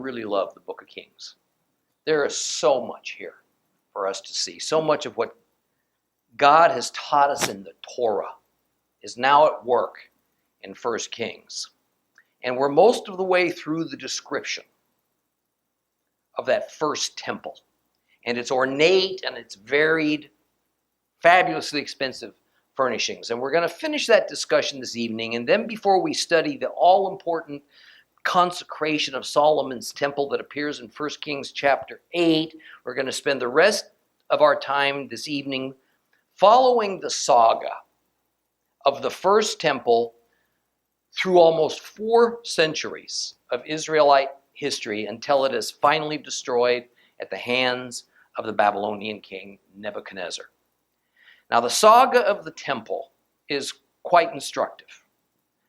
really love the book of Kings. There is so much here for us to see. So much of what God has taught us in the Torah is now at work in 1 Kings. And we're most of the way through the description of that first temple. And its ornate and its varied, fabulously expensive furnishings. And we're going to finish that discussion this evening. And then before we study the all-important consecration of Solomon's temple that appears in 1 Kings chapter 8, we're going to spend the rest of our time this evening following the saga of the first temple through almost 4 centuries of Israelite history until it is finally destroyed at the hands of the Babylonian king Nebuchadnezzar. Now, the saga of the temple is quite instructive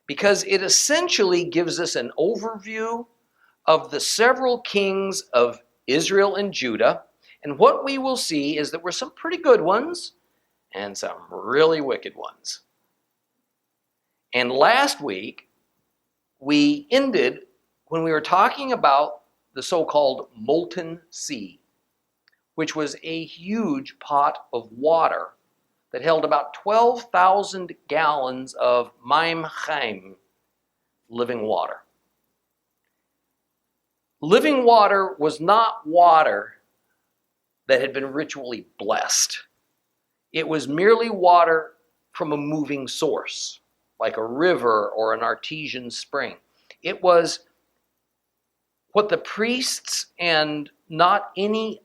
because it essentially gives us an overview of the several kings of Israel and Judah. And what we will see is that there were some pretty good ones and some really wicked ones. And last week, we ended when we were talking about the so-called molten sea, which was a huge pot of water that held about 12,000 gallons of maim chaim, living water. Living water was not water that had been ritually blessed. It was merely water from a moving source, like a river or an artesian spring. It was what the priests and not any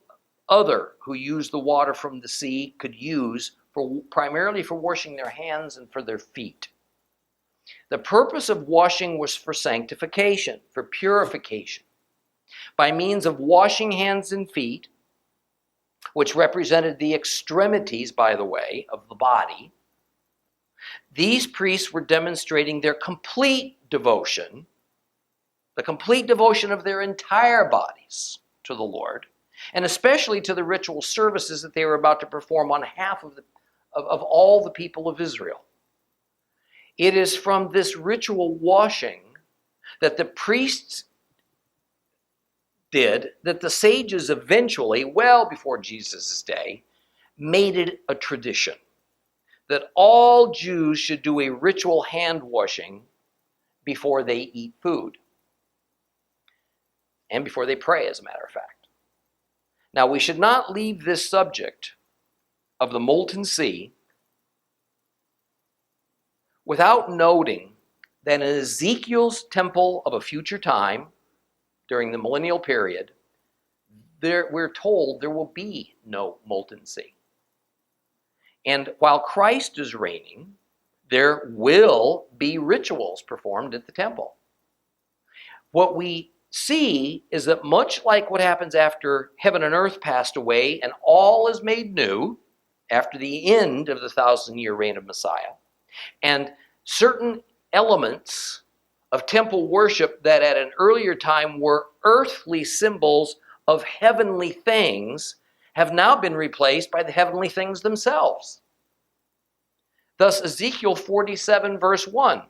other who used the water from the sea could use primarily for washing their hands and for their feet. The purpose of washing was for sanctification, for purification. By means of washing hands and feet, which represented the extremities, by the way, of the body, these priests were demonstrating their complete devotion, the complete devotion of their entire bodies to the Lord, and especially to the ritual services that they were about to perform on behalf of all the people of Israel. It is from this ritual washing that the priests did, that the sages eventually, well before Jesus' day, made it a tradition that all Jews should do a ritual hand washing before they eat food and before they pray, as a matter of fact. Now, we should not leave this subject of the molten sea without noting that in Ezekiel's temple of a future time, during the millennial period, we're told there will be no molten sea. And while Christ is reigning, there will be rituals performed at the temple. What we see is that much like what happens after heaven and earth passed away and all is made new after the end of the 1,000-year reign of Messiah, and certain elements of temple worship that at an earlier time were earthly symbols of heavenly things have now been replaced by the heavenly things themselves. Thus, Ezekiel 47 verse 1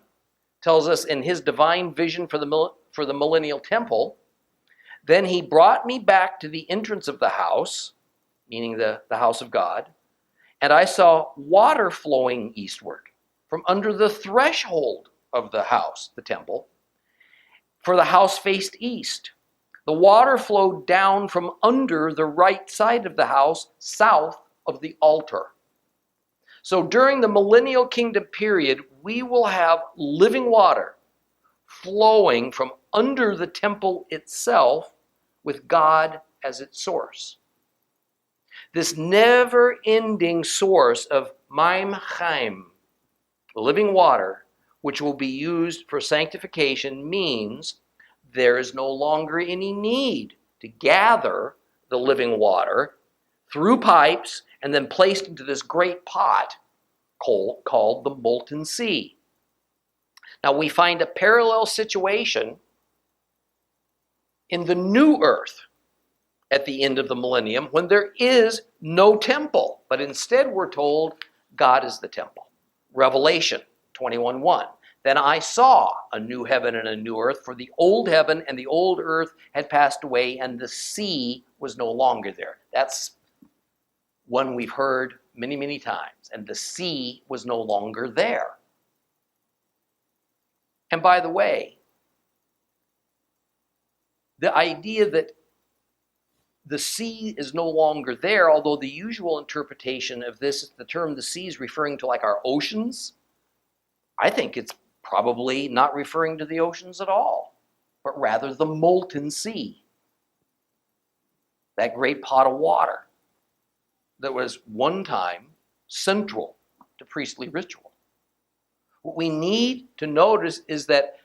tells us in his divine vision for the millennial temple, then he brought me back to the entrance of the house, meaning the house of God, and I saw water flowing eastward from under the threshold of the house, the temple, for the house faced east. The water flowed down from under the right side of the house, south of the altar. So during the millennial kingdom period, we will have living water flowing from under the temple itself with God as its source. This never-ending source of maim chaim, living water, which will be used for sanctification, means there is no longer any need to gather the living water through pipes and then placed into this great pot called the molten sea. Now we find a parallel situation in the new earth at the end of the millennium when there is no temple, but instead we're told God is the temple. Revelation 21:1. Then I saw a new heaven and a new earth, for the old heaven and the old earth had passed away, and the sea was no longer there. That's one we've heard many, many times. And the sea was no longer there. And by the way, the idea that the sea is no longer there, although the usual interpretation of this, the term the sea is referring to like our oceans, I think it's probably not referring to the oceans at all, but rather the molten sea. That great pot of water that was one time central to priestly ritual. What we need to notice is that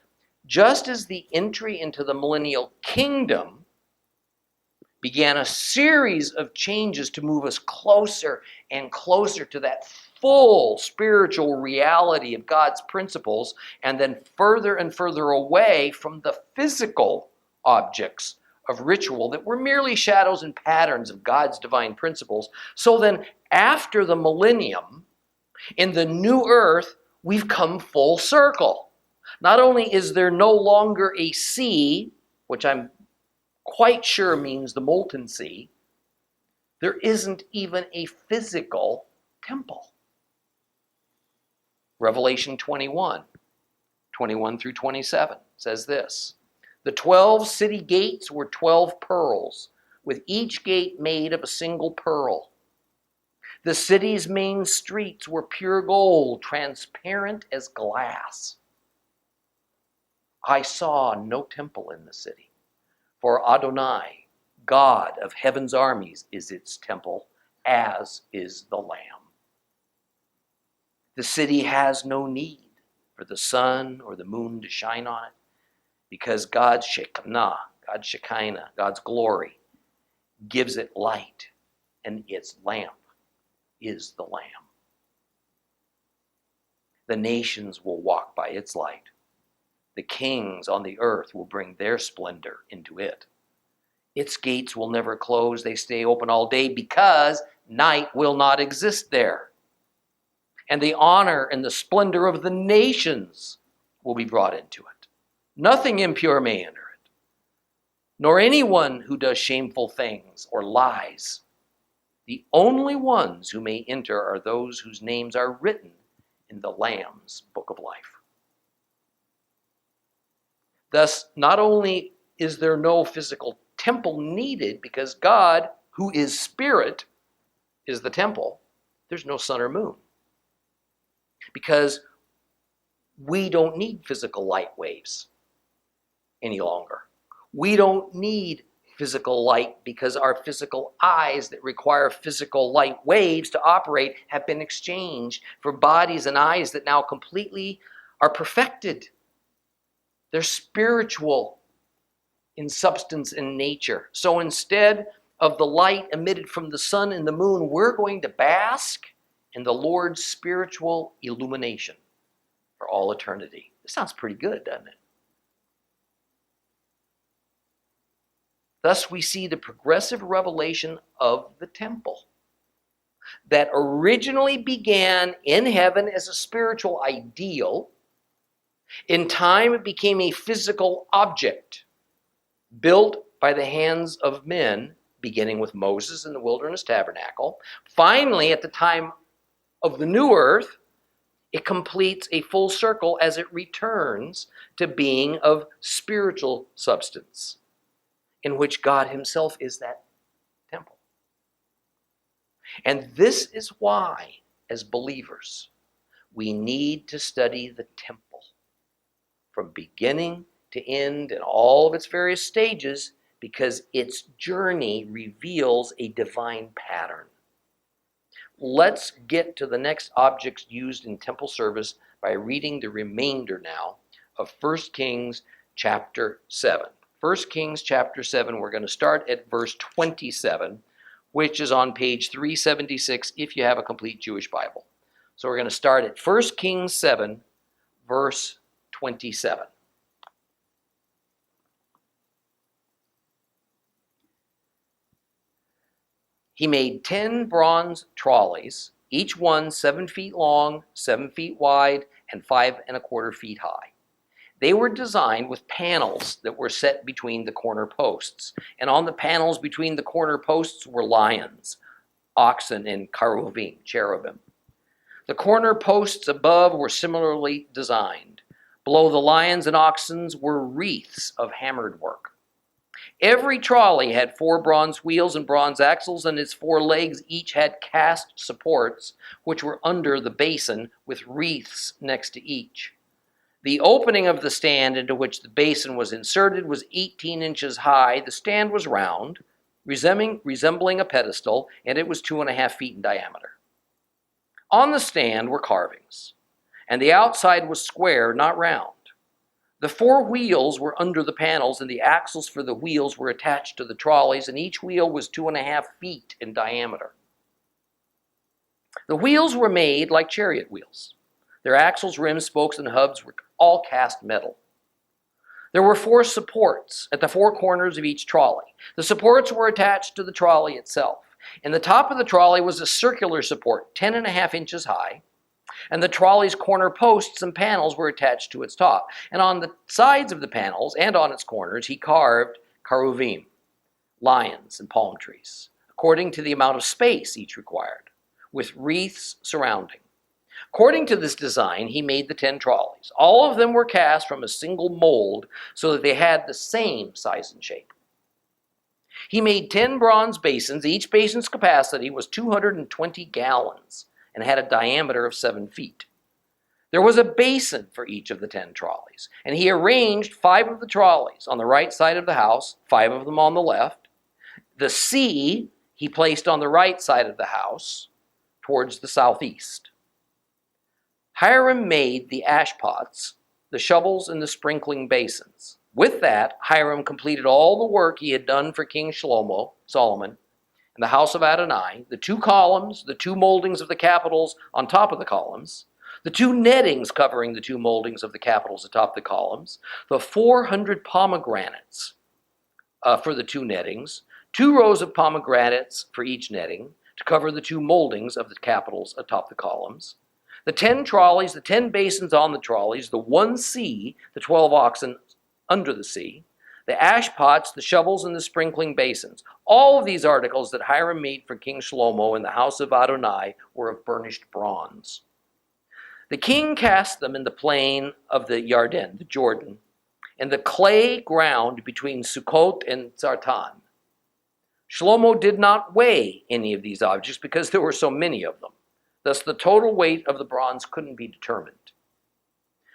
just as the entry into the millennial kingdom began a series of changes to move us closer and closer to that full spiritual reality of God's principles, and then further and further away from the physical objects of ritual that were merely shadows and patterns of God's divine principles. So then, after the millennium, in the new earth, we've come full circle. Not only is there no longer a sea, which I'm quite sure means the molten sea, there isn't even a physical temple. Revelation 21 through 27 says this: the 12 city gates were 12 pearls, with each gate made of a single pearl. The city's main streets were pure gold, transparent as glass. I saw no temple in the city, for Adonai, God of heaven's armies, is its temple, as is the Lamb. The city has no need for the sun or the moon to shine on it, because God's Shekinah, God's glory, gives it light, and its lamp is the Lamb. The nations will walk by its light. The kings on the earth will bring their splendor into it. Its gates will never close. They stay open all day, because night will not exist there. And the honor and the splendor of the nations will be brought into it. Nothing impure may enter it, nor anyone who does shameful things or lies. The only ones who may enter are those whose names are written in the Lamb's book of life. Thus, not only is there no physical temple needed, because God, who is spirit, is the temple, there's no sun or moon. Because we don't need physical light waves any longer. We don't need physical light, because our physical eyes that require physical light waves to operate have been exchanged for bodies and eyes that now completely are perfected. They're spiritual in substance and nature. So instead of the light emitted from the sun and the moon, we're going to bask in the Lord's spiritual illumination for all eternity. This sounds pretty good, doesn't it? Thus, we see the progressive revelation of the temple that originally began in heaven as a spiritual ideal. In time, it became a physical object built by the hands of men, beginning with Moses in the wilderness tabernacle. Finally, at the time of the new earth, it completes a full circle as it returns to being of spiritual substance, in which God himself is that temple. And this is why, as believers, we need to study the temple from beginning to end in all of its various stages, because its journey reveals a divine pattern. Let's get to the next objects used in temple service by reading the remainder now of 1 Kings chapter 7. 1 Kings chapter 7, we're going to start at verse 27, which is on page 376 if you have a complete Jewish Bible. So we're going to start at 1 Kings 7, verse 27. He made 10 bronze trolleys, each one 7 feet long, 7 feet wide, and 5¼ feet high. They were designed with panels that were set between the corner posts. And on the panels between the corner posts were lions, oxen, and cherubim. The corner posts above were similarly designed. Below the lions and oxen were wreaths of hammered work. Every trolley had 4 bronze wheels and bronze axles, and its 4 legs each had cast supports, which were under the basin with wreaths next to each. The opening of the stand into which the basin was inserted was 18 inches high. The stand was round, resembling a pedestal, and it was 2½ feet in diameter. On the stand were carvings, and the outside was square, not round. The 4 wheels were under the panels, and the axles for the wheels were attached to the trolleys, and each wheel was 2½ feet in diameter. The wheels were made like chariot wheels. Their axles, rims, spokes, and hubs were all cast metal. There were 4 supports at the 4 corners of each trolley. The supports were attached to the trolley itself. In the top of the trolley was a circular support, 10½ inches high, and the trolley's corner posts and panels were attached to its top. And on the sides of the panels and on its corners, he carved cherubim, lions, and palm trees, according to the amount of space each required, with wreaths surrounding. According to this design, he made the 10 trolleys. All of them were cast from a single mold so that they had the same size and shape. He made 10 bronze basins. Each basin's capacity was 220 gallons and had a diameter of 7 feet. There was a basin for each of the 10 trolleys, and he arranged 5 of the trolleys on the right side of the house, 5 of them on the left. The sea he placed on the right side of the house towards the southeast. Hiram made the ash pots, the shovels, and the sprinkling basins. With that, Hiram completed all the work he had done for King Solomon, in the house of Adonai, the 2 columns, the 2 moldings of the capitals on top of the columns, the 2 nettings covering the 2 moldings of the capitals atop the columns, the 400 pomegranates for the 2 nettings, 2 rows of pomegranates for each netting to cover the 2 moldings of the capitals atop the columns, the 10 trolleys, the 10 basins on the trolleys, the 1 sea, the 12 oxen under the sea, the ash pots, the shovels, and the sprinkling basins. All of these articles that Hiram made for King Shlomo in the house of Adonai were of burnished bronze. The king cast them in the plain of the Yarden, the Jordan, and the clay ground between Sukkot and Zartan. Shlomo did not weigh any of these objects because there were so many of them. Thus, the total weight of the bronze couldn't be determined.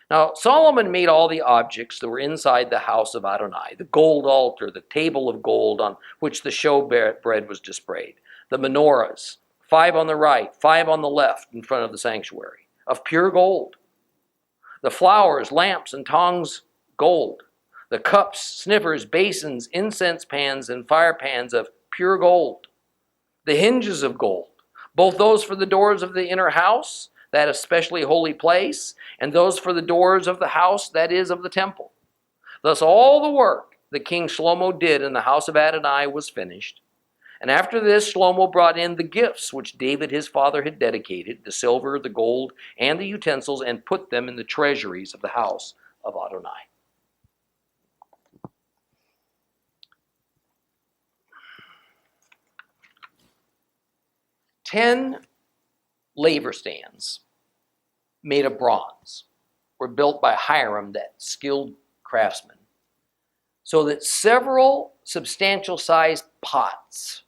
Now, Solomon made all the objects that were inside the house of Adonai, the gold altar, the table of gold on which the showbread was displayed, the menorahs, 5 on the right, 5 on the left in front of the sanctuary, of pure gold, the flowers, lamps, and tongs, gold, the cups, sniffers, basins, incense pans, and fire pans of pure gold, the hinges of gold, both those for the doors of the inner house, that especially holy place, and those for the doors of the house, that is, of the temple. Thus all the work that King Shlomo did in the house of Adonai was finished. And after this, Shlomo brought in the gifts which David his father had dedicated, the silver, the gold, and the utensils, and put them in the treasuries of the house of Adonai. Ten laver stands made of bronze were built by Hiram, that skilled craftsman, so that several substantial sized pots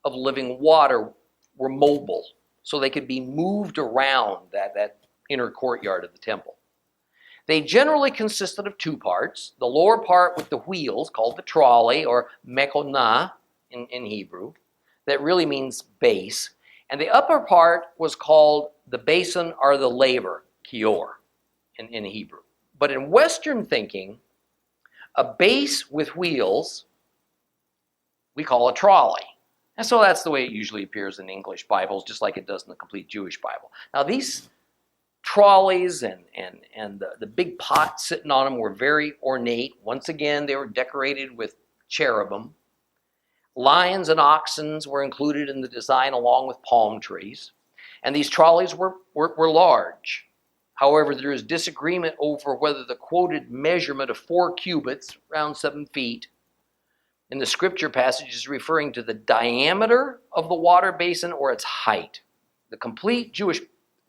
of living water were mobile, so they could be moved around that inner courtyard of the temple. They generally consisted of 2 parts, the lower part with the wheels, called the trolley, or mekonah in Hebrew, that really means base, and the upper part was called the basin or the laver, kior, in Hebrew. But in Western thinking, a base with wheels we call a trolley. And so that's the way it usually appears in English Bibles, just like it does in the complete Jewish Bible. Now these trolleys and the big pots sitting on them were very ornate. Once again, they were decorated with cherubim. Lions and oxen were included in the design along with palm trees. And these trolleys were large. However, there is disagreement over whether the quoted measurement of 4 cubits, around 7 feet, in the scripture passage is referring to the diameter of the water basin or its height. The complete Jewish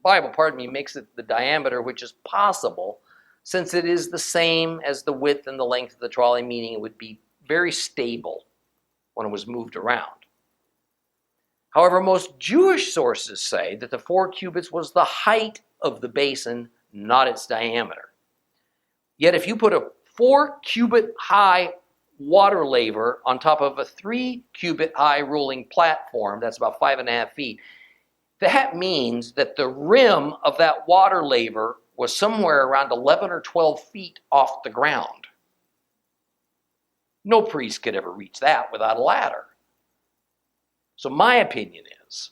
Bible, makes it the diameter, which is possible since it is the same as the width and the length of the trolley, meaning it would be very stable when it was moved around. However, most Jewish sources say that the 4 cubits was the height of the basin, not its diameter. Yet if you put a 4-cubit high water laver on top of a 3-cubit high rolling platform, that's about 5.5 feet, that means that the rim of that water laver was somewhere around 11 or 12 feet off the ground. No priest could ever reach that without a ladder. So my opinion is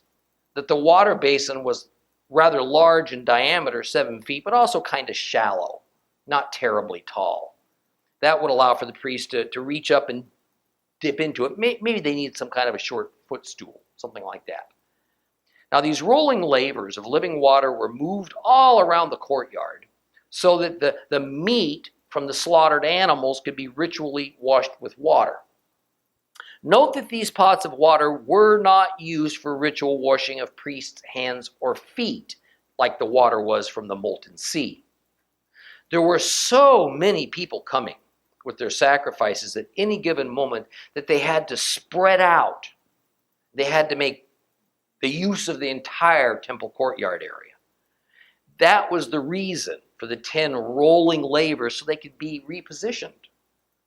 that the water basin was rather large in diameter, 7 feet, but also kind of shallow, not terribly tall. That would allow for the priest to reach up and dip into it. Maybe they needed some kind of a short footstool, something like that. Now, these rolling lavers of living water were moved all around the courtyard so that the meat from the slaughtered animals could be ritually washed with water. Note that these pots of water were not used for ritual washing of priests' hands or feet, like the water was from the molten sea. There were so many people coming with their sacrifices at any given moment that they had to spread out. They had to make the use of the entire temple courtyard area. That was the reason for the 10 rolling lavers, so they could be repositioned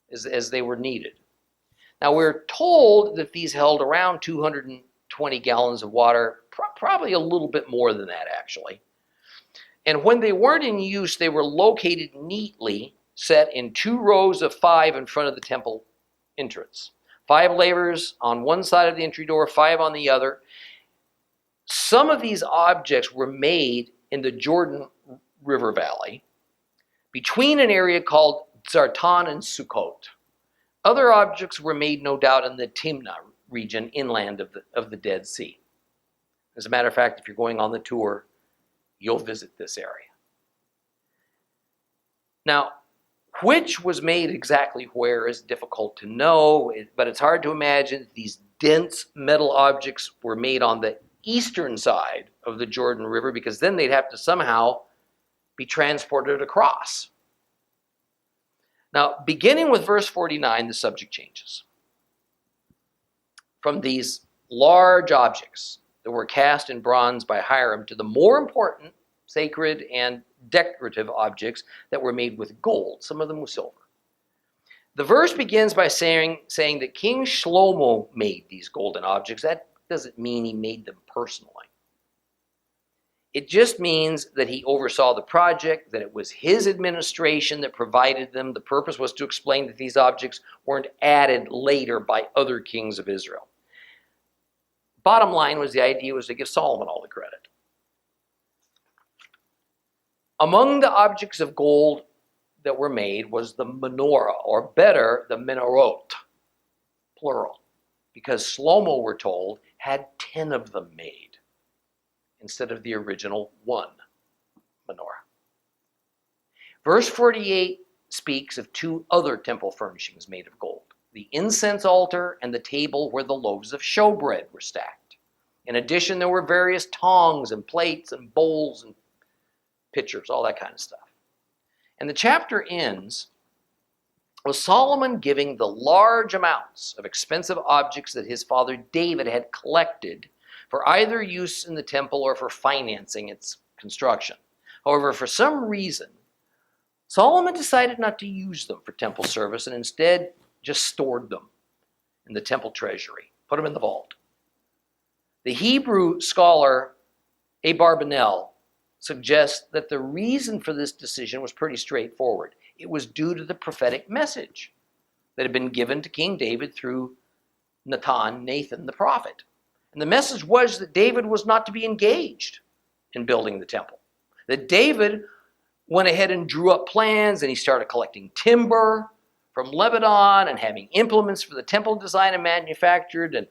as they were needed. Now, we're told that these held around 220 gallons of water, probably a little bit more than that, actually. And when they weren't in use, they were located neatly, set in 2 rows of 5 in front of the temple entrance. 5 lavers on one side of the entry door, 5 on the other. Some of these objects were made in the Jordan River Valley, between an area called Zartan and Sukkot. Other objects were made, no doubt, in the Timnah region, inland of the Dead Sea. As a matter of fact, if you're going on the tour, you'll visit this area. Now, which was made exactly where is difficult to know, but it's hard to imagine these dense metal objects were made on the eastern side of the Jordan River, because then they'd have to somehow be transported across. Now, beginning with verse 49, the subject changes. From these large objects that were cast in bronze by Hiram to the more important, sacred, and decorative objects that were made with gold, some of them with silver. The verse begins by saying that King Shlomo made these golden objects. That doesn't mean he made them personally. It just means that he oversaw the project, that it was his administration that provided them. The purpose was to explain that these objects weren't added later by other kings of Israel. Bottom line was, the idea was to give Solomon all the credit. Among the objects of gold that were made was the menorah, or better, the menorot, plural, because Shlomo, we're told, had 10 of them made instead of the original 1 menorah. Verse 48 speaks of 2 other temple furnishings made of gold: the incense altar and the table where the loaves of showbread were stacked. In addition, there were various tongs and plates and bowls and pitchers, all that kind of stuff. And the chapter ends with Solomon giving the large amounts of expensive objects that his father David had collected for either use in the temple or for financing its construction. However, for some reason, Solomon decided not to use them for temple service and instead just stored them in the temple treasury, put them in the vault. The Hebrew scholar Abarbanel suggests that the reason for this decision was pretty straightforward. It was due to the prophetic message that had been given to King David through Nathan the prophet. And the message was that David was not to be engaged in building the temple. That David went ahead and drew up plans, and he started collecting timber from Lebanon and having implements for the temple design and manufactured, and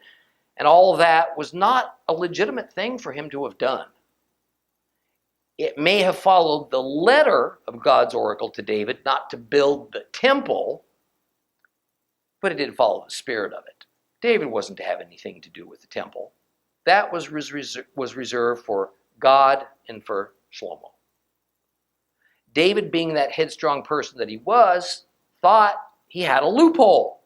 all of that was not a legitimate thing for him to have done. It may have followed the letter of God's oracle to David not to build the temple, but it did follow the spirit of it. David wasn't to have anything to do with the temple. That was reserved for God and for Shlomo. David, being that headstrong person that he was, thought he had a loophole.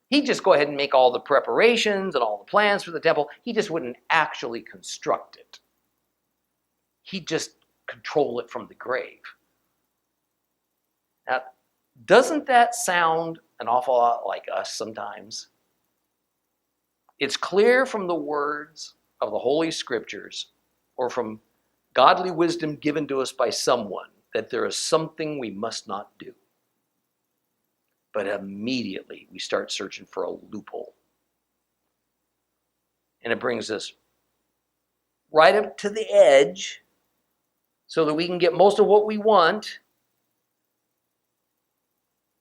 He'd just go ahead and make all the preparations and all the plans for the temple. He just wouldn't actually construct it. He'd just control it from the grave. Now, doesn't that sound an awful lot like us sometimes? It's clear from the words of the Holy Scriptures or from godly wisdom given to us by someone that there is something we must not do. But immediately we start searching for a loophole. And it brings us right up to the edge so that we can get most of what we want.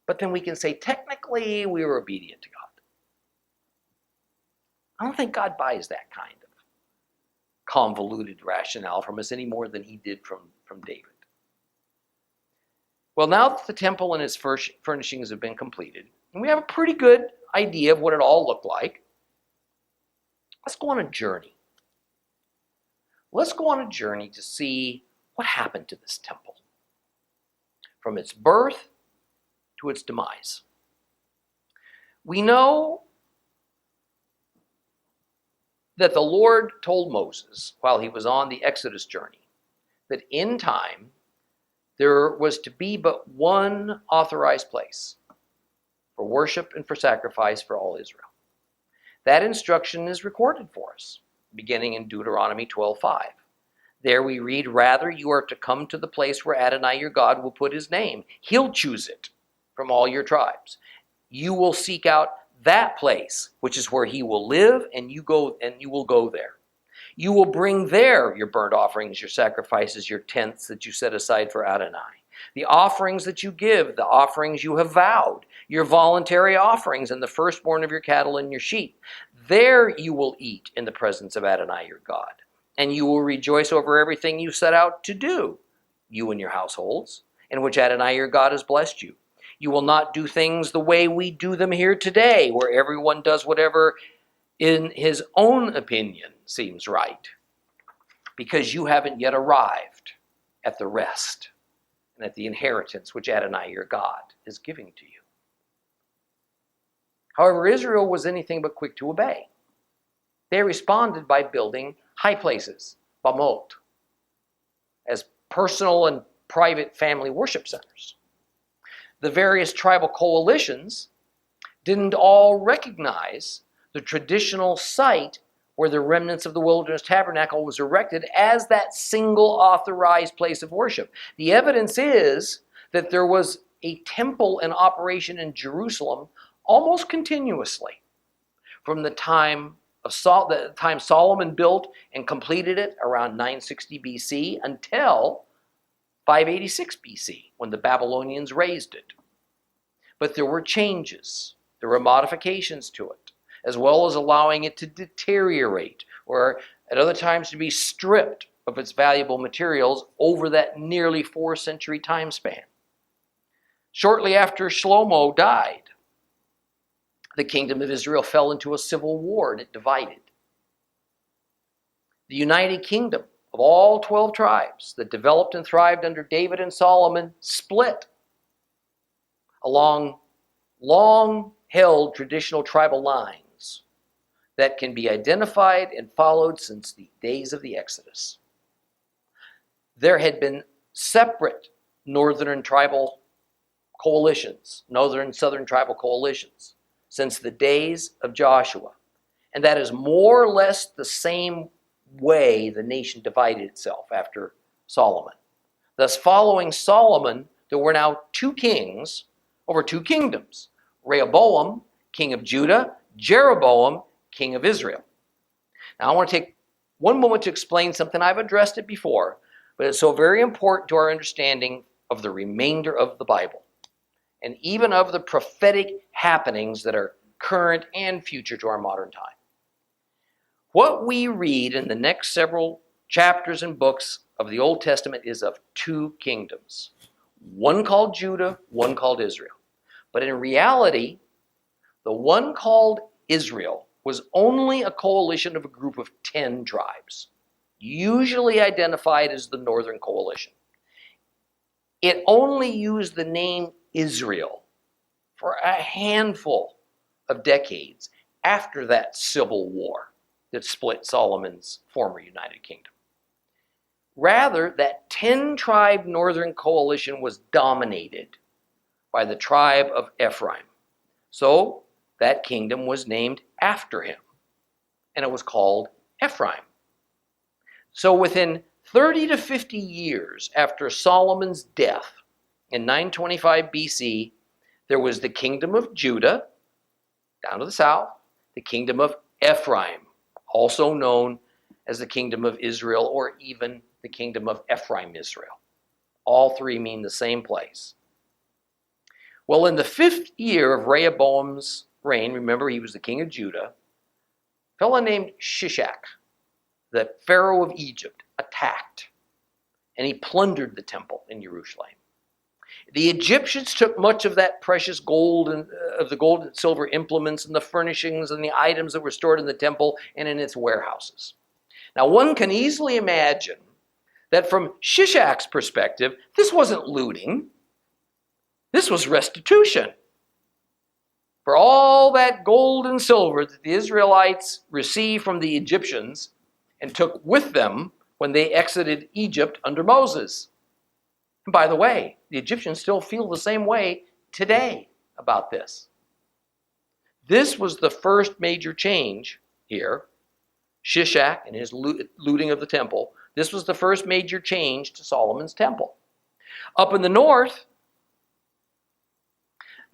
But then we can say, technically, we were obedient to God. I don't think God buys that kind of convoluted rationale from us any more than he did from David. Well, now that the temple and its furnishings have been completed, and we have a pretty good idea of what it all looked like, let's go on a journey. Let's go on a journey to see what happened to this temple from its birth to its demise. We know that the Lord told Moses while he was on the Exodus journey that in time there was to be but one authorized place for worship and for sacrifice for all Israel. That instruction is recorded for us, beginning in Deuteronomy 12:5. There we read, "Rather, you are to come to the place where Adonai your God will put his name. He'll choose it from all your tribes. You will seek out that place, which is where he will live, and you will go there. You will bring there your burnt offerings, your sacrifices, your tenths that you set aside for Adonai. The offerings that you give, the offerings you have vowed, your voluntary offerings, and the firstborn of your cattle and your sheep. There you will eat in the presence of Adonai your God. And you will rejoice over everything you set out to do, you and your households, in which Adonai your God has blessed you. You will not do things the way we do them here today, where everyone does whatever in his own opinion seems right, because you haven't yet arrived at the rest and at the inheritance which Adonai your God is giving to you." However, Israel was anything but quick to obey. They responded by building high places, bamot, as personal and private family worship centers. The various tribal coalitions didn't all recognize the traditional site where the remnants of the wilderness tabernacle was erected as that single authorized place of worship. The evidence is that there was a temple in operation in Jerusalem almost continuously from the time Solomon built and completed it around 960 BC until 586 BC, when the Babylonians razed it. But there were changes, there were modifications to it, as well as allowing it to deteriorate, or at other times to be stripped of its valuable materials over that nearly 4-century time span. Shortly after Shlomo died, the kingdom of Israel fell into a civil war and it divided. The United Kingdom of all 12 tribes that developed and thrived under David and Solomon split along long-held traditional tribal lines that can be identified and followed since the days of the Exodus. There had been separate northern and southern tribal coalitions since the days of Joshua, and that is more or less the same way the nation divided itself after Solomon. Thus, following Solomon, there were now 2 kings over 2 kingdoms: Rehoboam, king of Judah; Jeroboam, king of Israel. Now, I want to take one moment to explain something. I've addressed it before, but it's so very important to our understanding of the remainder of the Bible, and even of the prophetic happenings that are current and future to our modern time. What we read in the next several chapters and books of the Old Testament is of two kingdoms, one called Judah, one called Israel. But in reality, the one called Israel was only a coalition of a group of 10 tribes, usually identified as the Northern Coalition. It only used the name Israel for a handful of decades after that civil war that split Solomon's former United Kingdom. Rather, that 10-tribe Northern Coalition was dominated by the tribe of Ephraim. So that kingdom was named after him, and it was called Ephraim. So within 30 to 50 years after Solomon's death in 925 BC, there was the kingdom of Judah, down to the south, the kingdom of Ephraim, also known as the kingdom of Israel, or even the kingdom of Ephraim Israel. All three mean the same place. Well, in the 5th year of Rehoboam's reign, remember he was the king of Judah, a fellow named Shishak, the Pharaoh of Egypt, attacked, and he plundered the temple in Jerusalem. The Egyptians took much of that precious gold and of the gold and silver implements and the furnishings and the items that were stored in the temple and in its warehouses. Now, one can easily imagine that from Shishak's perspective, this wasn't looting. This was restitution for all that gold and silver that the Israelites received from the Egyptians and took with them when they exited Egypt under Moses. And by the way, the Egyptians still feel the same way today about this. This was the first major change here. Shishak and his looting of the temple. This was the first major change to Solomon's temple. Up in the north,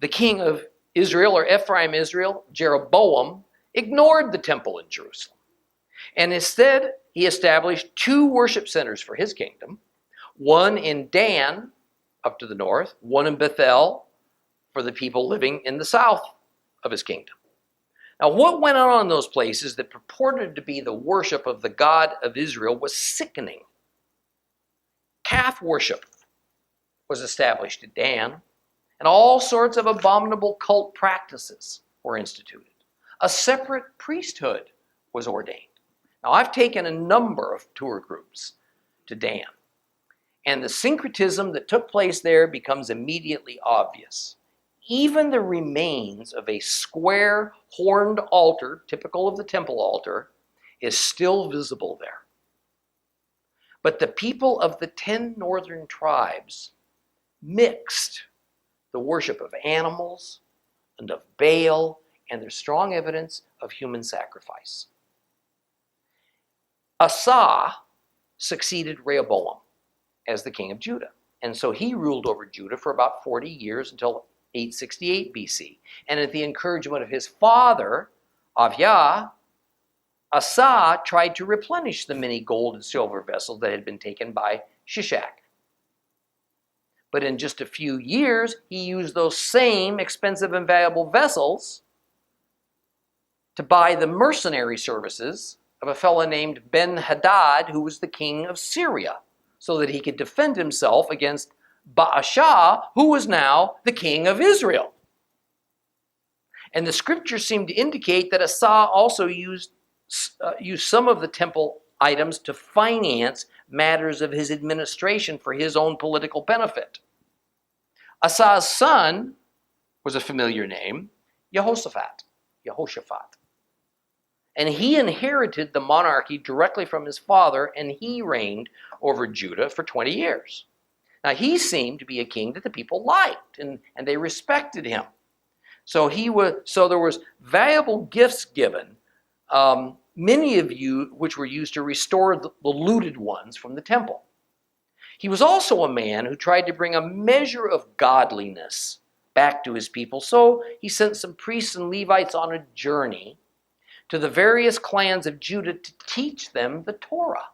the king of Israel, or Ephraim Israel, Jeroboam, ignored the temple in Jerusalem. And instead, he established 2 worship centers for his kingdom, one in Dan, up to the north, one in Bethel, for the people living in the south of his kingdom. Now, what went on in those places that purported to be the worship of the God of Israel was sickening. Calf worship was established at Dan, and all sorts of abominable cult practices were instituted. A separate priesthood was ordained. Now, I've taken a number of tour groups to Dan, and the syncretism that took place there becomes immediately obvious. Even the remains of a square horned altar, typical of the temple altar, is still visible there. But the people of the 10 northern tribes mixed the worship of animals and of Baal, and there's strong evidence of human sacrifice. Asa succeeded Rehoboam as the king of Judah, and so he ruled over Judah for about 40 years until 868 BC. And at the encouragement of his father, Aviah, Asa tried to replenish the many gold and silver vessels that had been taken by Shishak. But in just a few years, he used those same expensive and valuable vessels to buy the mercenary services of a fellow named Ben-Hadad, who was the king of Syria, so that he could defend himself against Baasha, who was now the king of Israel. And the scriptures seem to indicate that Asa also used some of the temple items to finance matters of his administration for his own political benefit. Asa's son was a familiar name, Jehoshaphat. And he inherited the monarchy directly from his father, and he reigned over Judah for 20 years. Now, he seemed to be a king that the people liked, and they respected him. So there was valuable gifts given, many of which were used to restore the looted ones from the temple. He was also a man who tried to bring a measure of godliness back to his people, so he sent some priests and Levites on a journey to the various clans of Judah to teach them the Torah.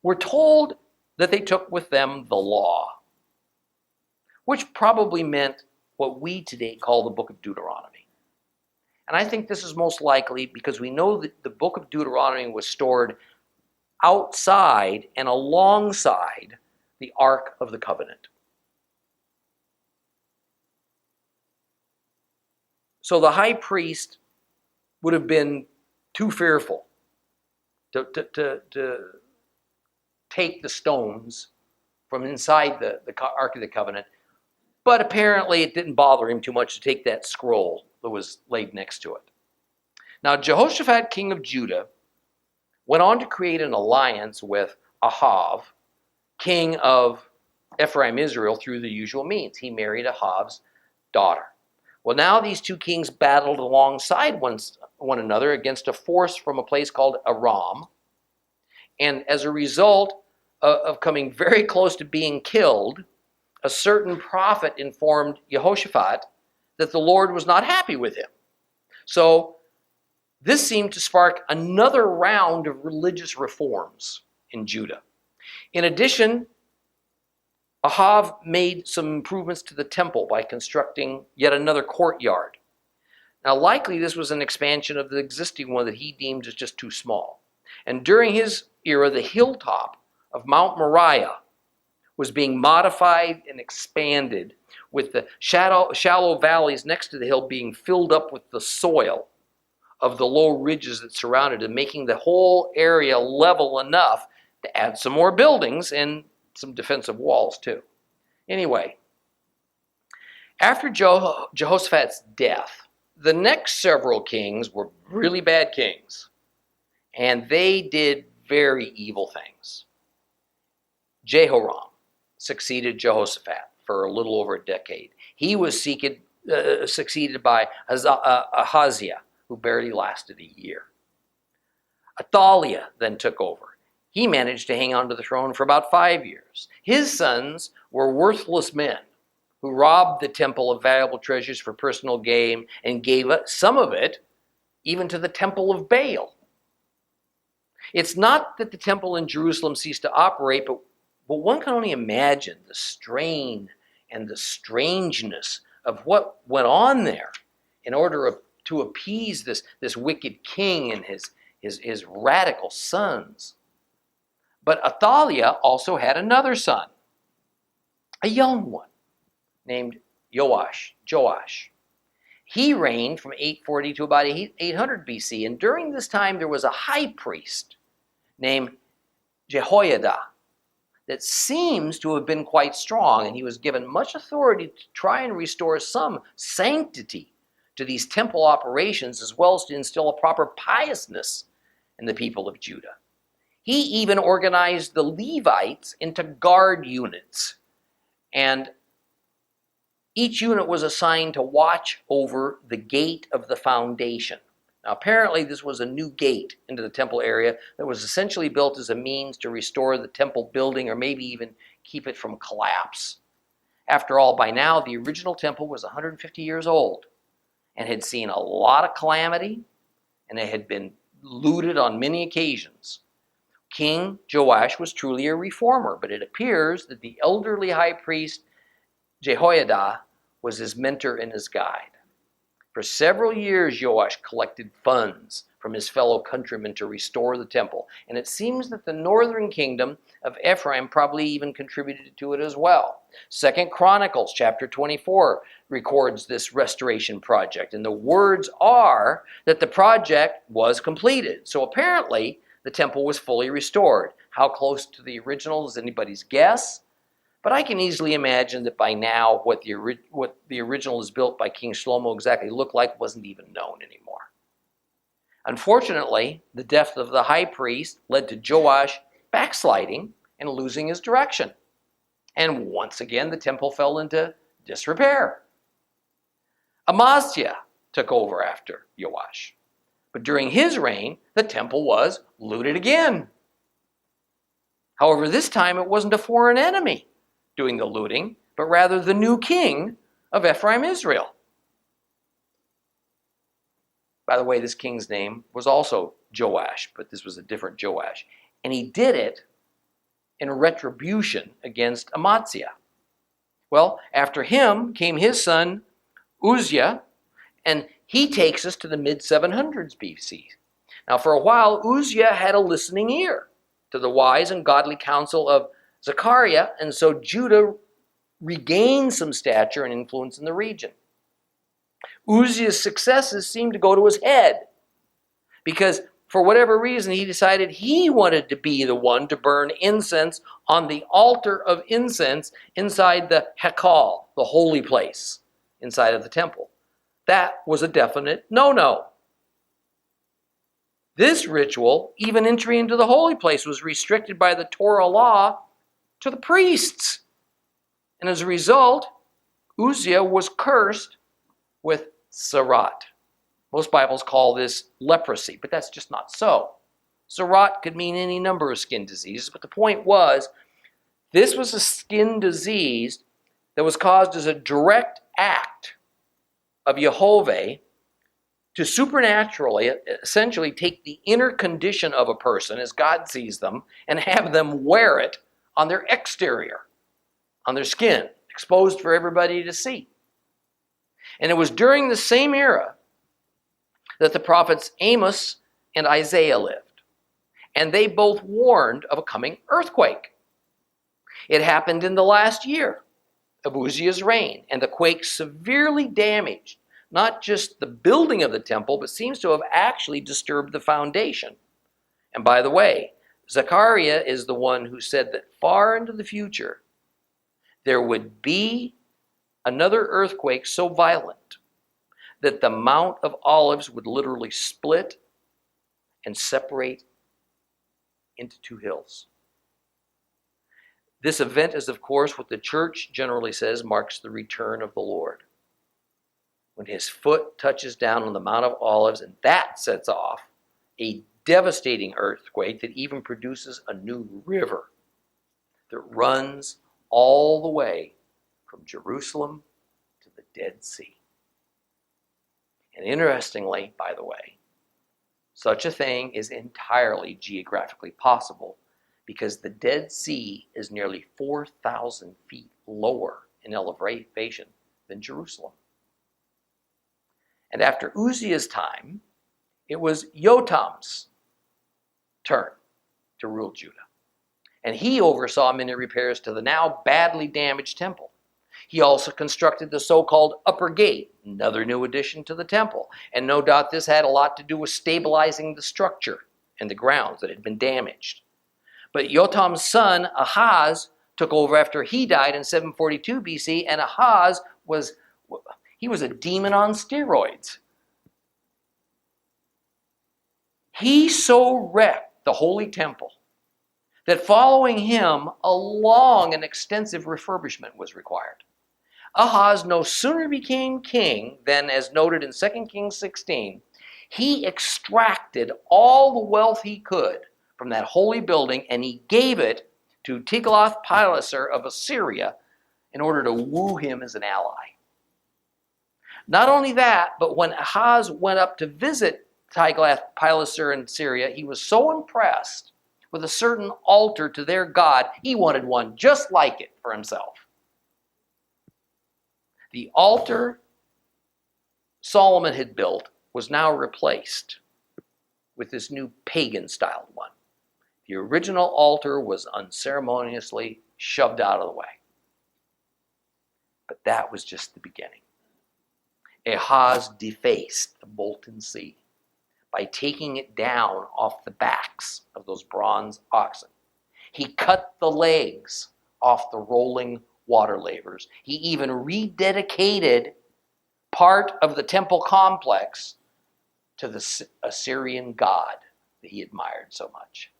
We're told that they took with them the law, which probably meant what we today call the book of Deuteronomy. And I think this is most likely because we know that the book of Deuteronomy was stored outside and alongside the Ark of the Covenant. So the high priest would have been too fearful to take the stones from inside the Ark of the Covenant, but apparently it didn't bother him too much to take that scroll that was laid next to it. Now, Jehoshaphat, king of Judah, went on to create an alliance with Ahav, king of Ephraim, Israel, through the usual means. He married Ahav's daughter. Well, now these two kings battled alongside one another against a force from a place called Aram. And as a result of coming very close to being killed, a certain prophet informed Jehoshaphat that the Lord was not happy with him. So this seemed to spark another round of religious reforms in Judah. In addition, Ahav made some improvements to the temple by constructing yet another courtyard. Now, likely this was an expansion of the existing one that he deemed as just too small. And during his era, the hilltop of Mount Moriah was being modified and expanded, with the shallow valleys next to the hill being filled up with the soil of the low ridges that surrounded it, making the whole area level enough to add some more buildings and some defensive walls too. Anyway, after Jehoshaphat's death, the next several kings were really bad kings, and they did very evil things. Jehoram succeeded Jehoshaphat for a little over a decade. He was succeeded by Ahaziah, who barely lasted a year. Athaliah then took over. He managed to hang on to the throne for about 5 years. His sons were worthless men who robbed the temple of valuable treasures for personal gain and gave some of it even to the temple of Baal. It's not that the temple in Jerusalem ceased to operate, but one can only imagine the strain and the strangeness of what went on there in order to appease this wicked king and his radical sons. But Athaliah also had another son, a young one, named Joash. He reigned from 840 to about 800 BC, and during this time there was a high priest named Jehoiada that seems to have been quite strong, and he was given much authority to try and restore some sanctity to these temple operations, as well as to instill a proper piousness in the people of Judah. He even organized the Levites into guard units, and each unit was assigned to watch over the gate of the foundation. Now, apparently this was a new gate into the temple area that was essentially built as a means to restore the temple building, or maybe even keep it from collapse. After all, by now the original temple was 150 years old and had seen a lot of calamity, and it had been looted on many occasions. King Joash was truly a reformer, but it appears that the elderly high priest Jehoiada was his mentor and his guide. For several years, Joash collected funds from his fellow countrymen to restore the temple, and it seems that the northern kingdom of Ephraim probably even contributed to it as well. 2 Chronicles chapter 24 records this restoration project, and the words are that the project was completed. So apparently, the temple was fully restored. How close to the original is anybody's guess, but I can easily imagine that by now what the original is built by King Shlomo exactly looked like wasn't even known anymore. Unfortunately, the death of the high priest led to Joash backsliding and losing his direction. And once again, the temple fell into disrepair. Amaziah took over after Joash. But during his reign, the temple was looted again. However, this time it wasn't a foreign enemy doing the looting, but rather the new king of Ephraim, Israel. By the way, this king's name was also Joash, but this was a different Joash. And he did it in retribution against Amaziah. Well, after him came his son Uzziah, and he takes us to the mid-700s BC. Now, for a while, Uzziah had a listening ear. to the wise and godly counsel of Zechariah, and so Judah regained some stature and influence in the region. Uzziah's successes seemed to go to his head because for whatever reason he decided he wanted to be the one to burn incense on the altar of incense inside the Hekal, the holy place inside of the temple. That was a definite no-no. This ritual, even entry into the holy place, was restricted by the Torah law to the priests. And as a result, Uzziah was cursed with sarat. Most Bibles call this leprosy, but that's just not so. Sarat could mean any number of skin diseases, but the point was, this was a skin disease that was caused as a direct act of Jehovah to supernaturally, essentially take the inner condition of a person as God sees them and have them wear it on their exterior, on their skin, exposed for everybody to see. And it was during the same era that the prophets Amos and Isaiah lived. And they both warned of a coming earthquake. It happened in the last year of Uzziah's reign, and the quake severely damaged not just the building of the temple, but seems to have actually disturbed the foundation. And by the way, Zechariah is the one who said that far into the future, there would be another earthquake so violent that the Mount of Olives would literally split and separate into two hills. This event is, of course, what the church generally says marks the return of the Lord. When his foot touches down on the Mount of Olives, and that sets off a devastating earthquake that even produces a new river that runs all the way from Jerusalem to the Dead Sea. And interestingly, by the way, such a thing is entirely geographically possible because the Dead Sea is nearly 4,000 feet lower in elevation than Jerusalem. And after Uzziah's time, it was Yotam's turn to rule Judah. And he oversaw many repairs to the now badly damaged temple. He also constructed the so-called upper gate, another new addition to the temple. And no doubt this had a lot to do with stabilizing the structure and the grounds that had been damaged. But Yotam's son, Ahaz, took over after he died in 742 BC, and Ahaz was a demon on steroids. He so wrecked the holy temple that following him, a long and extensive refurbishment was required. Ahaz no sooner became king than, as noted in 2 Kings 16, he extracted all the wealth he could from that holy building and he gave it to Tiglath-Pileser of Assyria in order to woo him as an ally. Not only that, but when Ahaz went up to visit Tiglath-Pileser in Syria, he was so impressed with a certain altar to their god, he wanted one just like it for himself. The altar Solomon had built was now replaced with this new pagan-styled one. The original altar was unceremoniously shoved out of the way. But that was just the beginning. Ahaz defaced the molten sea by taking it down off the backs of those bronze oxen. He cut the legs off the rolling water lavers. He even rededicated part of the temple complex to the Assyrian god that he admired so much.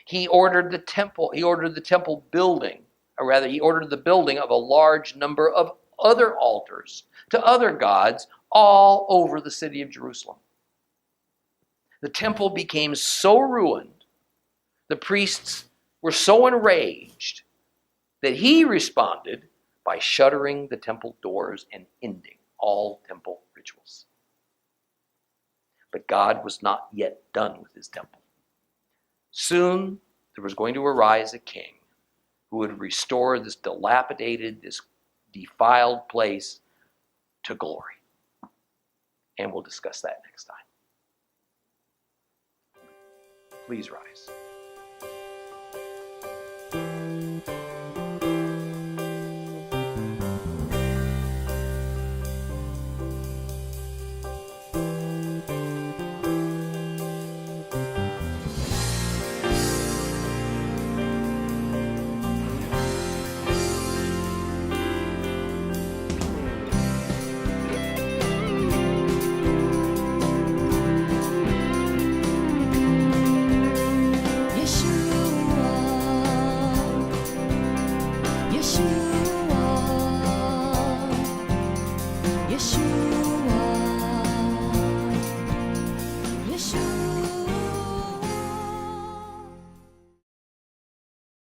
He ordered the temple building, or rather he ordered the building of a large number of other altars to other gods all over the city of Jerusalem. The temple became so ruined, the priests were so enraged that he responded by shuttering the temple doors and ending all temple rituals. But God was not yet done with his temple. Soon there was going to arise a king who would restore this dilapidated, this defiled place to glory. And we'll discuss that next time. Please rise. Yeshua, Yeshua.